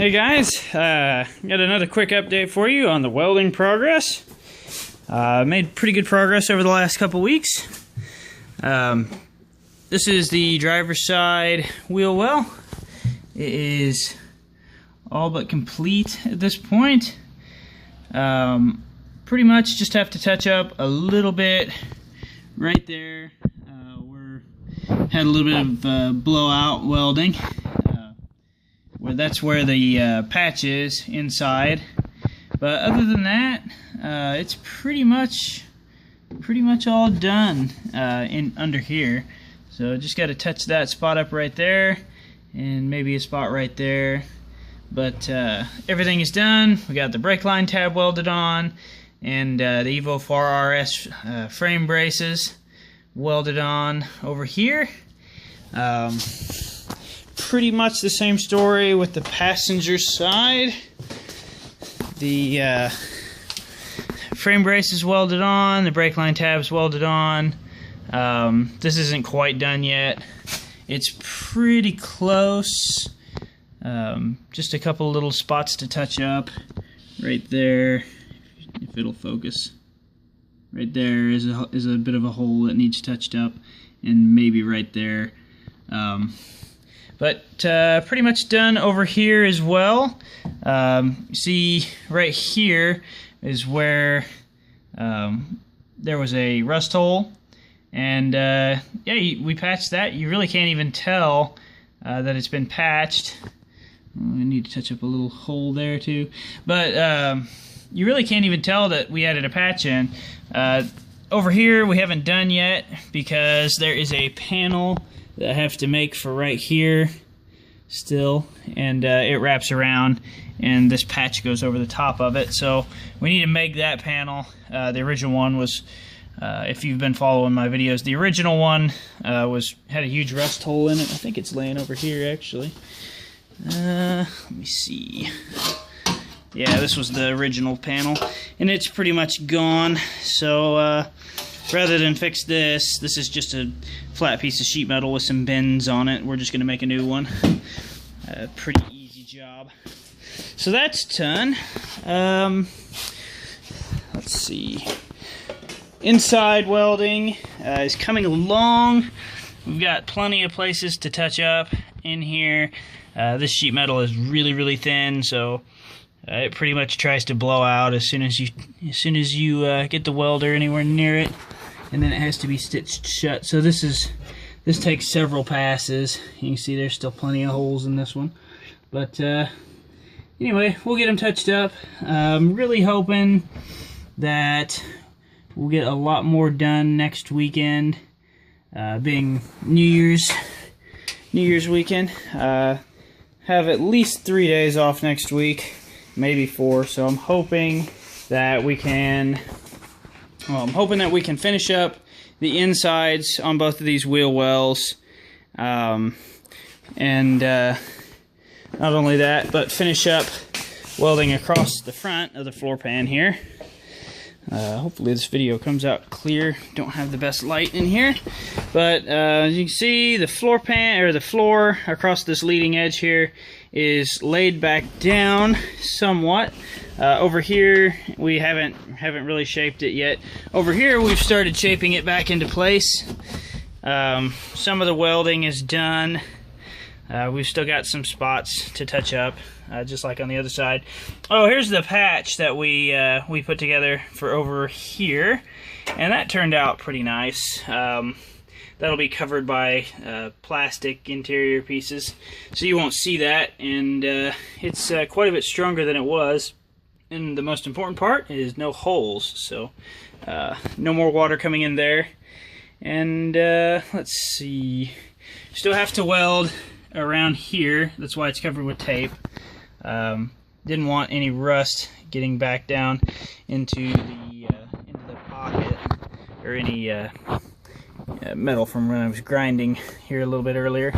Hey guys, got another quick update for you on the welding progress. Made pretty good progress over the last couple weeks. This is the driver's side wheel well. It is all but complete at this point. Pretty much just have to touch up a little bit right there. Had a little bit of blowout welding. That's where the patch is inside, but other than that, it's pretty much all done under here. So just got to touch that spot up right there, and maybe a spot right there. But everything is done. We got the brake line tab welded on, and the Evo 4 RS frame braces welded on over here. Pretty much the same story with the passenger side. The frame brace is welded on, the brake line tab's welded on. This isn't quite done yet. It's pretty close. Just a couple little spots to touch up. Right there, if it'll focus. Right there is a bit of a hole that needs touched up, and maybe right there. But pretty much done over here as well. You see right here is where there was a rust hole, and yeah, we patched that. You really can't even tell that it's been patched. I need to touch up a little hole there too, but you really can't even tell that we added a patch in. Over here we haven't done yet because there is a panel that I have to make for right here still, and it wraps around, and this patch goes over the top of it, so we need to make that panel. The original one was, if you've been following my videos, the original one had a huge rust hole in it. I think it's laying over here actually. Let me see. Yeah, this was the original panel, and it's pretty much gone. So rather than fix this, this is just a flat piece of sheet metal with some bends on it. We're just going to make a new one. Pretty easy job. So that's done. Let's see. Inside welding is coming along. We've got plenty of places to touch up in here. This sheet metal is really thin, so it pretty much tries to blow out as soon as you get the welder anywhere near it, and then it has to be stitched shut. So this takes several passes. You can see there's still plenty of holes in this one, but anyway, we'll get them touched up. I'm really hoping that we'll get a lot more done next weekend, being New Year's weekend. Have at least 3 days off next week, maybe 4. So I'm hoping that we can. Well, I'm hoping that we can finish up the insides on both of these wheel wells, and not only that, but finish up welding across the front of the floor pan here. Hopefully this video comes out clear. Don't have the best light in here, but as you can see, the floor pan, or the floor across this leading edge here, is laid back down somewhat. Over here we haven't really shaped it yet. Over here we've started shaping it back into place. Some of the welding is done. We've still got some spots to touch up, just like on the other side. Oh, here's the patch that we put together for over here, and that turned out pretty nice. That'll be covered by plastic interior pieces, so you won't see that, and it's quite a bit stronger than it was. And the most important part is no holes, so no more water coming in there. And let's see, still have to weld around here. That's why it's covered with tape. Didn't want any rust getting back down into the pocket, or any metal from when I was grinding here a little bit earlier.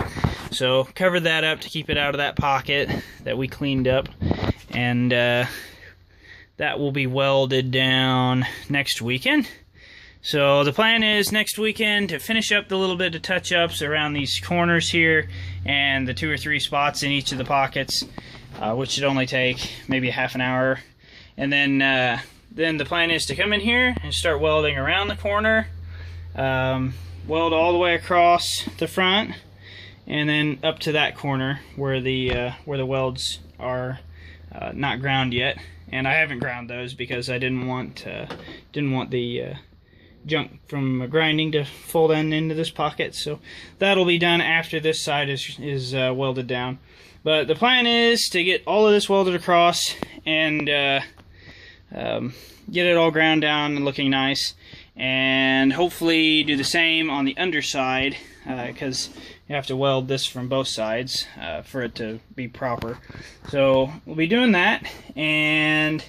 So covered that up to keep it out of that pocket that we cleaned up, and that will be welded down next weekend. So the plan is next weekend to finish up the little bit of touch-ups around these corners here and the 2 or 3 spots in each of the pockets. which should only take maybe half an hour. And then the plan is to come in here and start welding around the corner, weld all the way across the front, and then up to that corner where the welds are not ground yet. And I haven't ground those because I didn't want the junk from grinding to fall down into this pocket. So that'll be done after this side is welded down. But the plan is to get all of this welded across and get it all ground down and looking nice, and hopefully do the same on the underside, because you have to weld this from both sides for it to be proper. So we'll be doing that, and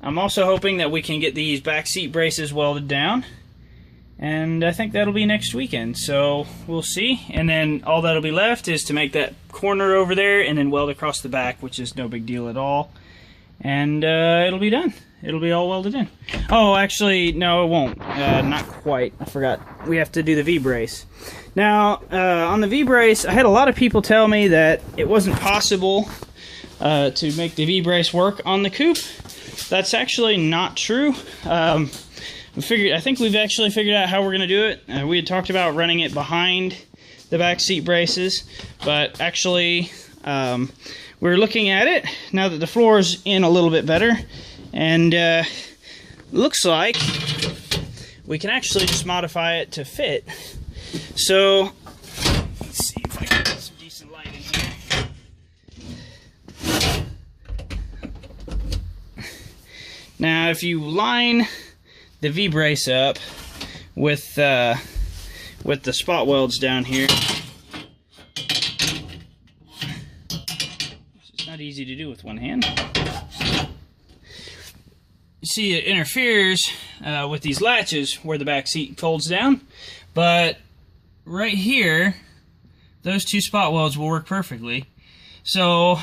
I'm also hoping that we can get these back seat braces welded down, and I think that'll be next weekend, so we'll see. And then all that'll be left is to make that corner over there and then weld across the back, which is no big deal at all, and it'll be done. It'll be all welded in. Oh, actually, no, it won't. Not quite. I forgot. We have to do the V-brace. Now, on the V-brace, I had a lot of people tell me that it wasn't possible to make the V-brace work on the coupe. That's actually not true. I think we've actually figured out how we're going to do it. We had talked about running it behind the back seat braces, but actually, we're looking at it now that the floor is in a little bit better. And looks like we can actually just modify it to fit. So let's see if I can get some decent light in here. Now, if you line the V-brace up with the spot welds down here, it's not easy to do with one hand. You see, it interferes with these latches where the back seat folds down, but right here, those two spot welds will work perfectly. So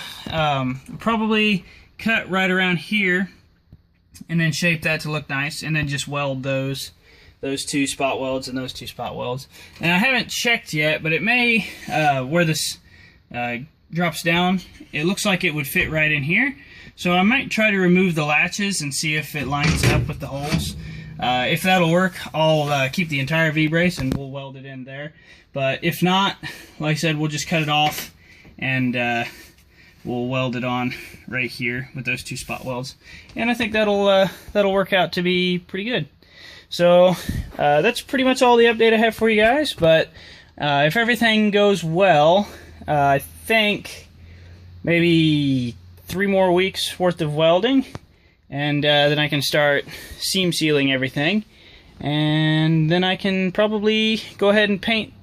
probably cut right around here and then shape that to look nice, and then just weld those two spot welds and those two spot welds. And I haven't checked yet, but it may, where this drops down, it looks like it would fit right in here. So I might try to remove the latches and see if it lines up with the holes. If that'll work, I'll keep the entire V-brace and we'll weld it in there. But if not, like I said, we'll just cut it off and we'll weld it on right here with those two spot welds. And I think that'll work out to be pretty good. So that's pretty much all the update I have for you guys. But if everything goes well, I think maybe 3 more weeks worth of welding, and then I can start seam sealing everything, and then I can probably go ahead and paint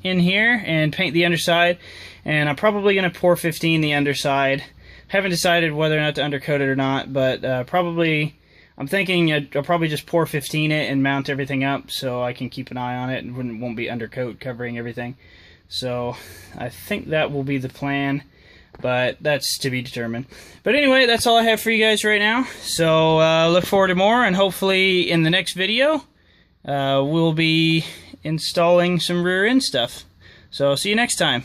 in here and paint the underside. And I'm probably going to pour 15 the underside. Haven't decided whether or not to undercoat it or not, but probably I'm thinking I'll probably just pour 15 it and mount everything up so I can keep an eye on it and won't be undercoat covering everything. So I think that will be the plan, but that's to be determined. But anyway, that's all I have for you guys right now. So look forward to more, and hopefully in the next video we'll be installing some rear end stuff. So see you next time.